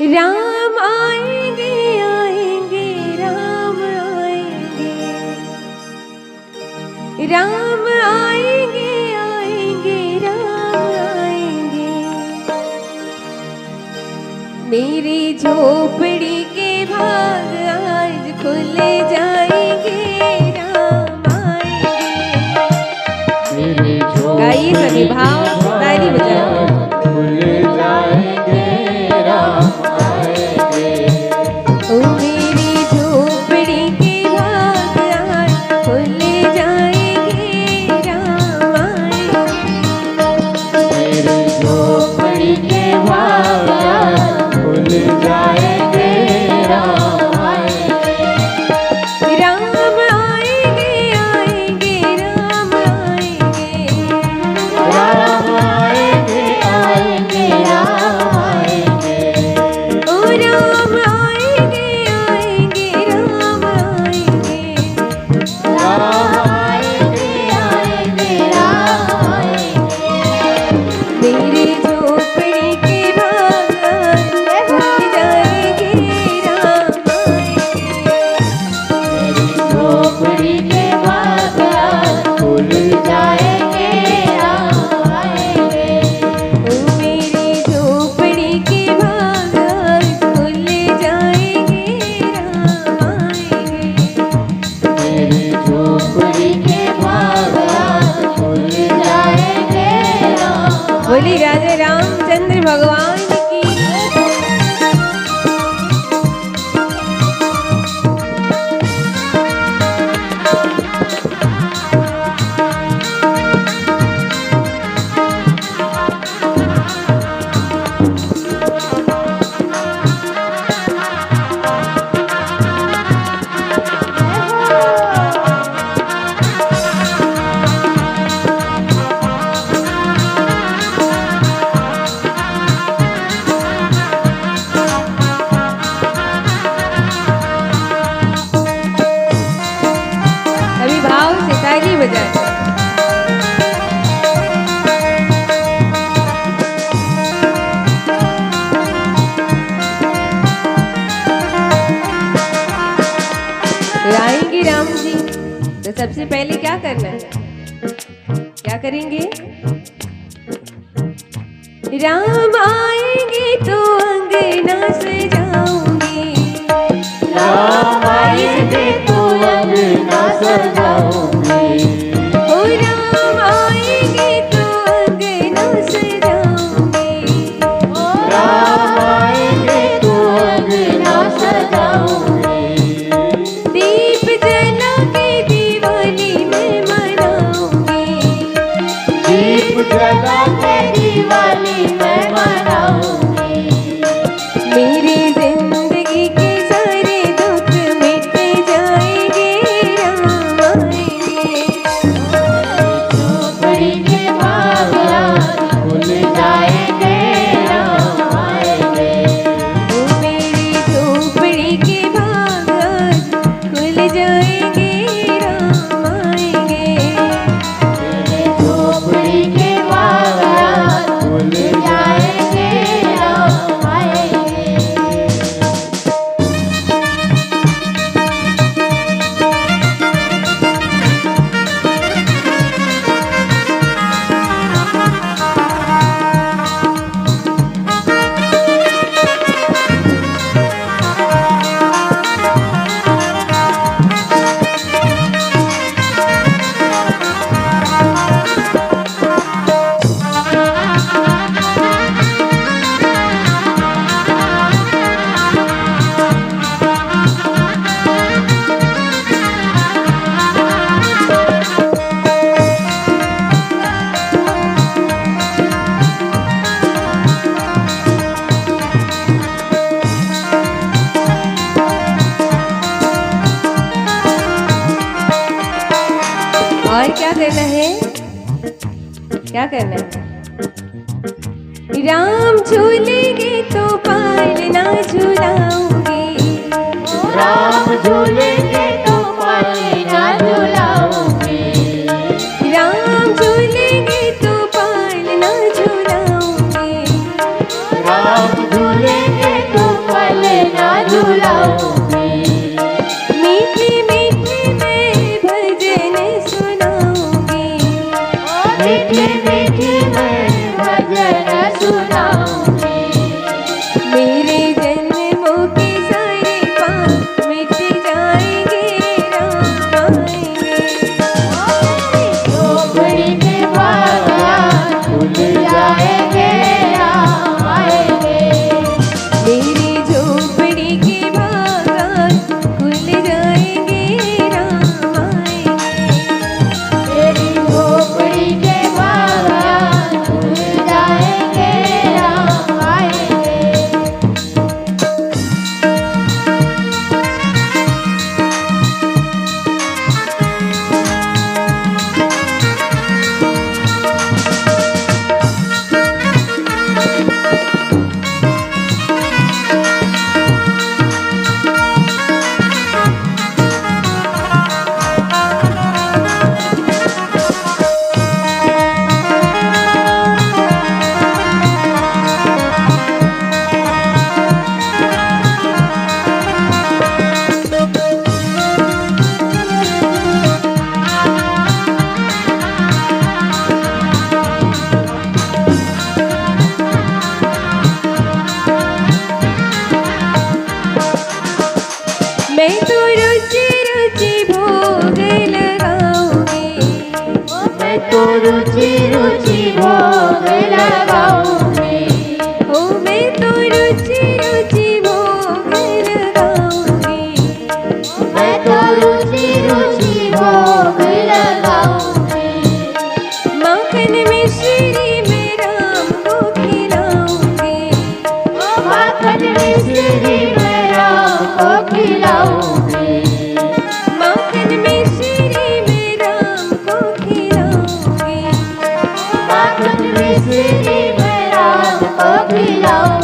राम आएंगे आएंगे राम आएंगे, राम आएंगे आएंगे राम आएंगे। मेरी झोपड़ी के भाग आज खुल जाएंगे, राम आएंगे। गाइए सभी भाव, ताली बजाओ। खुल जाएंगे राम आएंगे। ओ मेरी झोपड़ी के भाग आज खुल जाएंगे, राम आएंगे। मेरी झोपड़ी के भाग आज खुल जाएंगे राम आएंगे। राम आएंगे आएंगे राम आएंगे, राम आएंगे आएंगे राम आएंगे। ओ राम आएंगे आएंगे राम आएंगे। राम आएंगे आएंगे राम आएंगे। मेरी झोपड़ी के भाग आज खुल जाएंगे, राम आएंगे। मेरी झोपड़ी के भाग आज खुल जाएंगे राम आएंगे। ओ मेरी झोपड़ी के भाग आज खुल जाएंगे, राम आएंगे। मेरी झोपड़ी के भाग आज खुल जाएंगे राम। बोली राजा रामचंद्र भगवान की। सभी भाव से ताली बजाते। आएंगे राम जी, तो सबसे पहले क्या करना है? क्या करेंगे? राम आएंगे तो अंगना सजाऊंगी, राम आएंगे तो अंगना सजाऊंगी। ओ राम आएंगे तो अंगना सजाऊंगी। राम आएंगे तो अंगना सजाऊंगी। दीप जला के दिवाली में मनाऊंगी, दीप जला के दिवाली में मनाऊंगी। मेरी जिंदगी के सारे दुख मिट जाएंगे, राम आएंगे। झोपड़ी के भाग आज खुल जाएंगे राम आएंगे। ओ मेरी झोपड़ी के भाग आज खुल जाएंगे, राम आएंगे। मेरी झोपड़ी के भाग आज खुल जाएंगे राम आएंगे। और क्या करना है? क्या करना है? राम झूलेंगे तो पालना झूलाऊंगी, राम झूलेंगे तो पालना झूलाऊंगी। राम झूलेंगे तो पालना झूलाऊंगी। राम झूलेंगे तो तो रुचि रुचि भोग लगाऊंगी। ओ मैं तो रुचि रुचि भोग लगाऊंगी। मैं तो रुचि रुचि भोग लगाऊंगी। माखन मिश्री में राम को खिलाऊंगी। माखन मिश्री में राम को खिलाऊंगी। माखन मिश्री में राम को खिलाऊंगी। माखन मिश्री में राम को खिलाऊंगी।